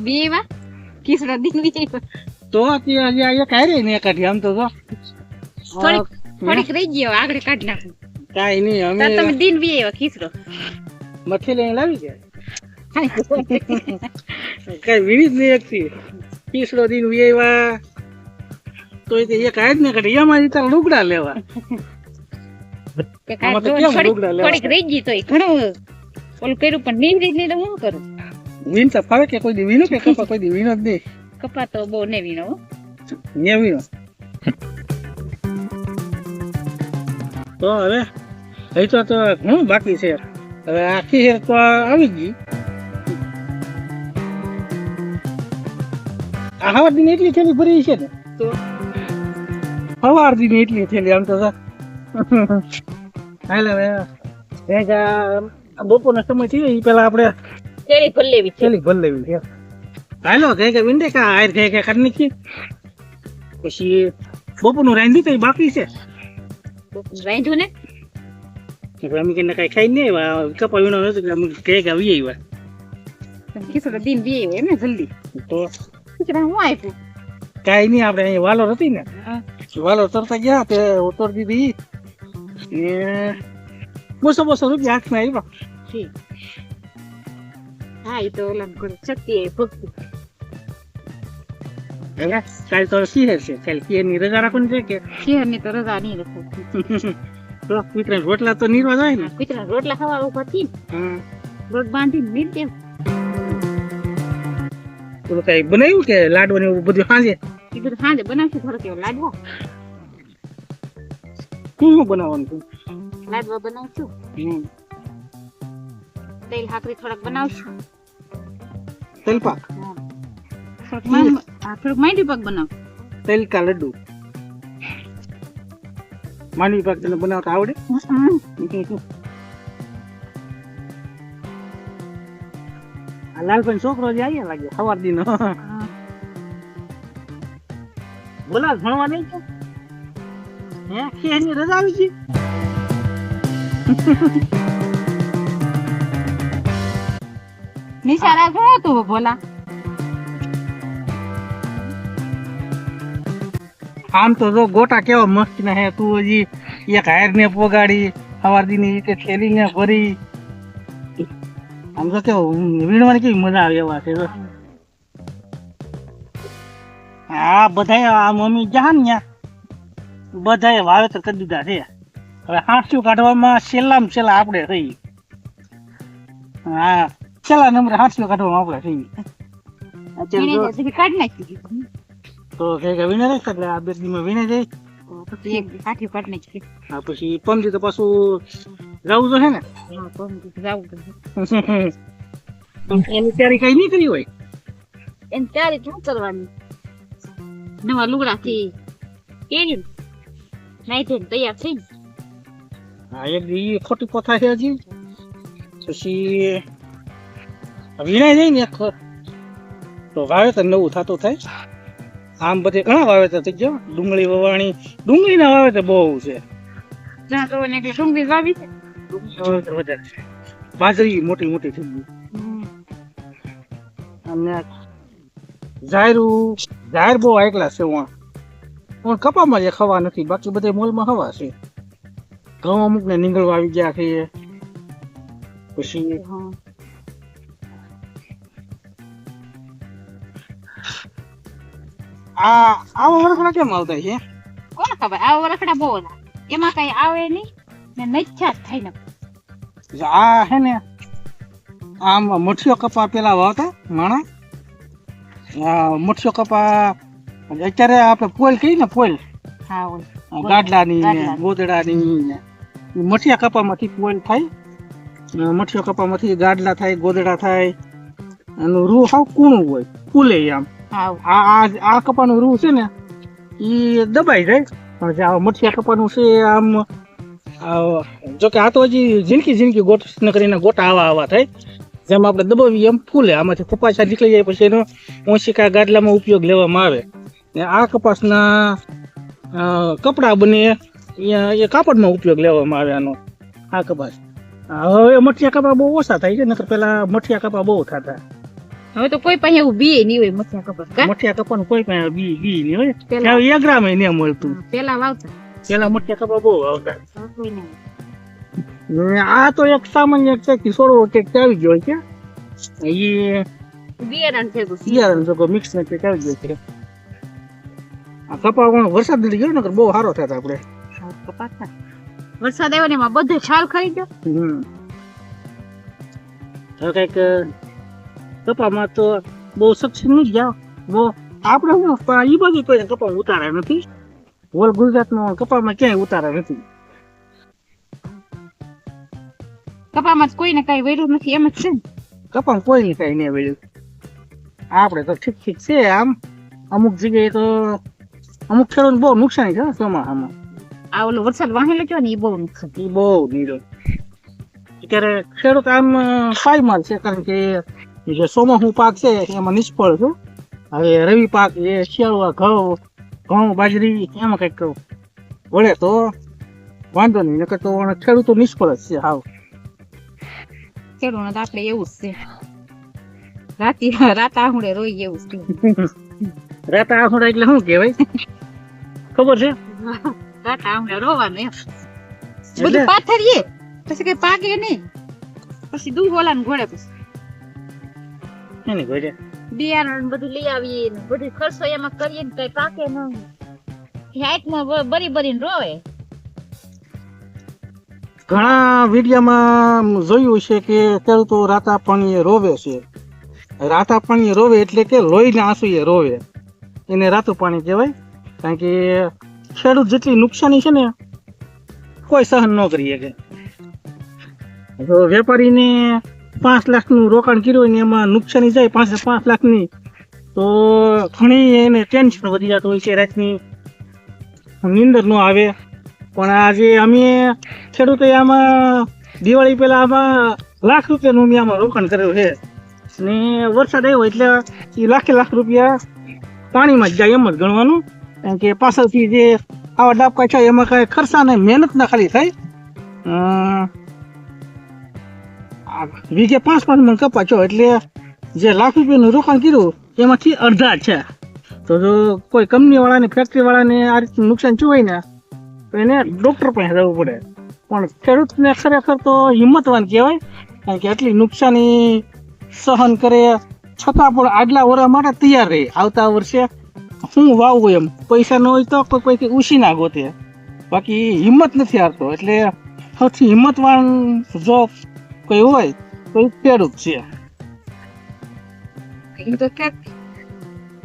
બીવા કિસરો દિન વિજય તો અત્યારે કાઢી ને કાઢી આમ તો થોડીક રહી ગયો આગળ કાઢ નાખું કાઈ નહીં અમે તમે દિન વિજય કિસરો મઠી લઈને લાવી ગયા કઈ વિવિધ નહીં એકથી કિસરો દિન વિયેવા તો એ કાઢ ને કાઢી એમાં તાર લુગડા લેવા થોડીક રહી ગઈ તો ઘણું ઓલું કર્યું પણ નીંદ નહીં તો હું કરું વીન તો ફાવે કે કોઈ દી વીનો કે કપા કોઈ દી વીનો જ નહીં કપા તો બહુ ને વીનો ને વીનો તો હવે એ તો ઘણું બાકી છે હવે આખી હેર તો આવી ગઈ આ હવાર દિન એટલી થેલી ભરી છે ને તો હવાર દિન એટલી થેલી આમ તો હાલ હવે બપોરનો સમય થયો એ પેલા આપણે ચેલી ભલ લેવી હાલો કે વિંડે કા આયર કે કાઢી નાખી પછી બપોરનું રાંધ્યું તો બાકી છે રાંધ્યું ને અમે કઈ ખાઈ નહીં કપા વીણો નથી અમે કે આવી આવ્યા કિસરો દિન બી આવ્યો એમ ને જલ્દી તો હું આપ્યું કાઈ નહીં આપણે અહીંયા વાલોર હતી ને વાલોર તરતા ગયા તે ઉતર દીધી ને 200 રૂપિયા હાથમાં આવ્યા હા એ તો ઓલા શક્તિ ભક્તિ કાલ તો શિહેર છે કાલ શિહેરની રજા રાખવાની છે કે શિહેરની તો રજા નહીં રાખો તો કુતરા રોટલા તો નીરવા જાય ને કુતરા રોટલા ખાવા ઉભા થી રોટ બાંધી નીર દેવ તો કઈ બનાવ્યું કે લાડવા ને એવું બધું સાંજે એ બધું સાંજે બનાવશું થોડોક એવો લાડવા શું બનાવવાનું લાડવા બનાવશું તેલ હાકરી થોડાક બનાવશું તેલ પાક થોડુંક માંડવી પાક બનાવ તેલ કા લડ્ડુ માંડવી પાક તને બનાવતા આવડે આ લાલપન છોકરો જે આયા લાગે સવાર દિન બોલા ભણવા નહીં છે હે ખેની રજા આવી છે નિશાળા ગયો તું બોલા આમ તો જો ગોટા કેવા મસ્ત ના હે તું હજી એક હાયર ને પોગાડી સવાર દી ની રીતે થેલી ને ભરી આમ તો કેવું વીણવાની કેવી મજા આવે એવા છે હા બધાએ આ મમ્મી જા ને બધાએ વાવેતર કરી દીધા છે હવે હાંસિયું કાઢવામાં છેલ્લામાં છેલ્લા આપણે થઈ હા છેલ્લા નંબરે હાંસિયું કાઢવામાં આપણે થઈ કાઢ નાખી તો કે વિને રહે એટલે આ બે દીમાં વિને જાય પછી એક કાઠી કાઢ નાખી હા પછી પમજી તો પાછું જવું તો હે ને એની તૈયારી કઈ નહીં કરી હોય એની તૈયારી શું કરવાની નવા લુગડા થી પહેર્યું નાઈ ધોઈને તૈયાર થઈ હા એક દી ખોટી પોથા છે હજી પછી વિનાય જાય ને તો વાવેતર નવું થતું થાય આમ બધે ઘણા વાવેતર થઈ ગયા ડુંગળી વવાણી ડુંગળી ના વાવેતર બહુ છે જ્યાં તો ને કે ડુંગળી વાવી છે વાવેતર વધારે છે બાજરી મોટી મોટી થઈ ગઈ અને જાહેર બહુ આયકલા છે પણ કપામાં જે ખવા નથી બાકી બધે મોલમાં હવા છે ઘઉં અમુક ને નીંગળવા આવી ગયા છે પછી આવા વરખડા કેમ આવતા છે કોણ ખબર આવા વરખડા બહુ એમાં કઈ આવે નહીં ને નચ્છા થાય ને આ હે ને આમ મુઠ્ઠીઓ કપા પેલા વાવતા માણા મુઠ્ઠીઓ કપા અત્યારે આપણે પોલ કહીએ ને પોલ ગાડલાની ને ગોદડાની ને મઠિયા કપામાંથી પોલ થાય મઠિયા કપામાંથી ગાડલા થાય ગોદડા થાય એનું રૂ હાવ કૂણું હોય ફૂલે આમ આ કપાનું રૂ છે ને એ દબાઈ જાય પણ જે આ મઠિયા કપાનું છે આમ જોકે આ તો હજી ઝીણકી ગોટ કરીને ગોટા આવા થાય જેમ આપણે દબાવીએ એમ ફૂલે આમાંથી કપાસા નીકળી જાય પછી એનો ઓશિકા ગાડલામાં ઉપયોગ લેવામાં આવે ને આ કપાસના કપડા બને એ કાપડમાં ઉપયોગ લેવામાં આવે આનો આ કપાસ હવે મઠિયા કપા બહુ ઓછા થાય છે, નકર પેલા મઠિયા કપા બહુ થતા. હવે તો કોઈ પાસે એવું બી નહીં હોય મઠિયા કપા કા મઠિયા કપાનું કોઈ પાસે બી નહીં હોય. પેલા ત્યાં 1 ગ્રામ ન મળતું. પેલા વાવતા પેલા મઠિયા કપા બહુ આવતા. હવે કોઈ નહીં. ને આ તો એક સામાન્ય છે કિશોરો કે આવી ગયો છે. એ બિયારણ છે તો બિયારણ જો મિક્સ ને કે આવી ગયો છે. આ કપા પણ વરસાદ થઈ ગયો ને બહુ સારો થતા આપણે. કપા થાય. વરસાદ આવ્યો ને એમાં બધે છાલ ખરી ગયો. હવે કઈક કપામાં તો બહુ સક્ષમ નહીં ગયા. બહુ આપણે શું એ બાજુ કોઈ કપા ઉતાર્યા નથી. હોલ ગુજરાતમાં કપામાં ક્યાંય ઉતાર્યા નથી. કપામાં કોઈને કઈ વેર્યું નથી એમ જ છે ને. કપામાં કોઈ કઈ નહીં વેળ્યું. આપણે તો ઠીક ઠીક છે. આમ અમુક જગ્યાએ તો અમુક ખેડૂત બહુ નુકસાની છે ચોમાસામાં. આ ઓલો વરસાદ વાહેલો છે ને એ બહુ નુકસાન. એ બહુ નીરો. અત્યારે ખેડૂત આમ પાયમાલ છે, કારણ કે જે ચોમાસું પાક છે એમાં નિષ્ફળ છે. હવે રવિ પાક એ શિયાળુ ઘઉં બાજરી એમાં કઈક વળે તો વાંધો નહીં, નકર તો ખેડૂતો નિષ્ફળ જ છે હાવ. ખેડૂત આપણે એવું જ છે. રાત આહુડે રોઈ એવું છે. રાતા આખોડા એટલે શું કહેવાય ખબર છે? રાત આહુડે રોવાનું એમ. બધું પાથરીએ પછી કઈ પાકે નહીં, પછી દૂધ ઓલા ને ઘોડે પછી એની ઘોડે બિયારણ બધું લઈ આવીએ ને બધું ખર્ચો એમાં કરીએ ને કઈ પાકે નહીં. હાથમાં બરી બરીને રોવે. ઘણા વિડીયોમાં જોયું છે કે ખેડૂતો રાતા પાણીએ રોવે છે. રાતા પાણીએ રોવે એટલે કે લોહીના આંસુએ રોવે, એને રાતું પાણી કહેવાય. કારણ કે ખેડૂત જેટલી નુકસાની છે ને કોઈ સહન ન કરી શકે. તો વેપારીને 5 લાખનું રોકાણ કર્યું હોય ને એમાં નુકસાની જાય 5 લાખની, તો ઘણી એને ટેન્શન વધી જતું હોય છે. રાતની નીંદર ન આવે. પણ આજે અમે ખેડૂતો આમાં દિવાળી પહેલા આમાં લાખ રૂપિયાનું અમે આમાં રોકાણ કર્યું છે, ને વરસાદ આવ્યો એટલે એ લાખ રૂપિયા પાણીમાં જ જાય એમ જ ગણવાનું. કારણ કે પાછળથી જે આવા ડાબકા છે એમાં કાંઈ ખર્ચા ને મહેનત ના ખાલી થાય. વીઘે 5 મણ કપા છો એટલે જે લાખ રૂપિયાનું રોકાણ કર્યું એમાંથી અડધા છે. તો જો કોઈ કંપનીવાળાને ફેક્ટરીવાળાને આ રીતનું નુકસાન થયું હોય ને તો એને ડૉક્ટર પાસે જવું પડે. પણ ખેડૂતને ખરેખર તો હિંમતવાન કહેવાય, કારણ કે આટલી નુકસાની સહન કરે છતાં પણ આગલા વર્ષ માટે તૈયાર રહે. આવતા વર્ષે શું વાવવું એમ પૈસા ન હોય તો કોઈ પૈકી ઉછી ના ગોતે, બાકી હિંમત નથી હારતો. એટલે સૌથી હિંમતવાન જો કોઈ હોય તો એ ખેડૂત છે. એ તો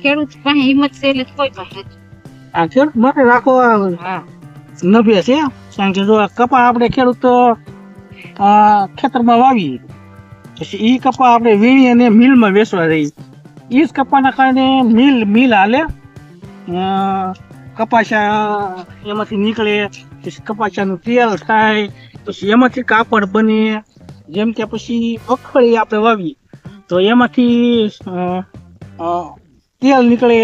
ખેડૂત પાસે હિંમત છે એટલે કોઈ પાસે આ ખેડૂત માટે રાખો નભે છે. કારણ કે જો કપા આપણે ખેડૂત ખેતરમાં વાવીએ પછી એ કપા આપણે વીણી અને મિલમાં વેચવા જઈએ. એ જ કપાના કારણે મિલ હાલે. કપાસા એમાંથી નીકળે, પછી કપાસાનું તેલ થાય, પછી એમાંથી કાપડ બને. જેમ કે પછી મગફળી આપણે વાવીએ તો એમાંથી તેલ નીકળે.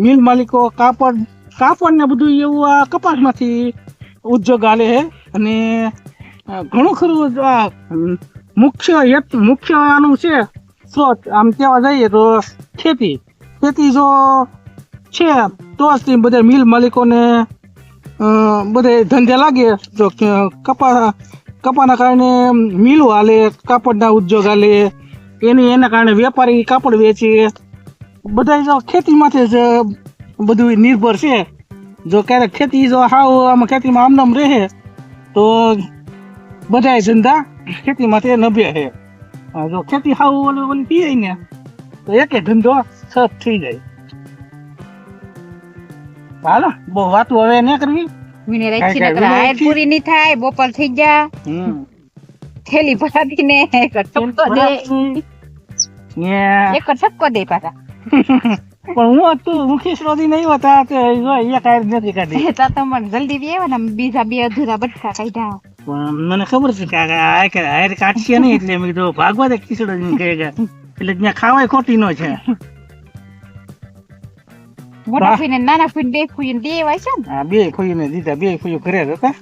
મિલ માલિકો કાપડ ને બધું એવું આ કપાસમાંથી ઉદ્યોગ હાલે છે. અને ઘણું ખરું આ મુખ્ય આનું છે સ્ત્રોત આમ કહેવા જઈએ તો ખેતી જો છે તો જ બધા મિલ માલિકોને બધે ધંધે લાગે. જો કપાના કારણે મિલો હાલે, કાપડના ઉદ્યોગ હાલે, એના કારણે વેપારી કાપડ વેચે. બધા જો ખેતીમાંથી જ બધું નિર્ભર છે. જો ક્યારેક ખેતી જો હાવ આમાં ખેતીમાં આમનામ રહે તો બધા ધંધા ખેતીમાંથી નભે છે. જો ખેતી હાવ ઓલી પીએ ને તો એકે ધંધો સત થઈ જાય. હાલો બહુ વાતું હવે ન કરવી. મને રાખી નકર હાયર પૂરી નહીં થાય. બપોર થઈ જા થેલી ભરાતી ને એક ઠપકો દે પાછા. પણ હું ખીસરોદી નહીં હોતા તો એક હાયર નથી કાઢી. તો મને જલ્દી બી આવ્યા ને બીજા 2 અધૂરા બટકા કાઢ્યા. પણ મને ખબર છે કે હાયર કાઢશે નહીં એટલે મેં કીધું ભાગવા દે ખીસડો કહે એટલે ત્યાં ખાવાય ખોટી નો છે. મોટા ફૂઈને નાના ફૂઈને 2 ફૂઈને દેવાય છે ને. હા 2 ફૂઈને દીધા. 2 ફૂયો ઘરે હતા.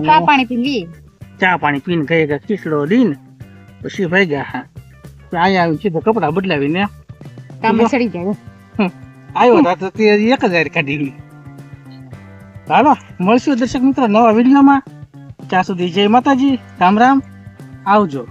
કા પાણી પી લી ચા પાણી પીને ગયા ખીચડો લઈને પછી ભાગ્યા. હા અહીંયા આવી સીધા કપડા બદલાવીને કામ સડી જાય. આવ્યો હતા તો તે 1000 કાઢી. હાલો મળશું દર્શક મિત્રો નવા વિડીયોમાં. ત્યાં સુધી જય માતાજી, રામ રામ, આવજો.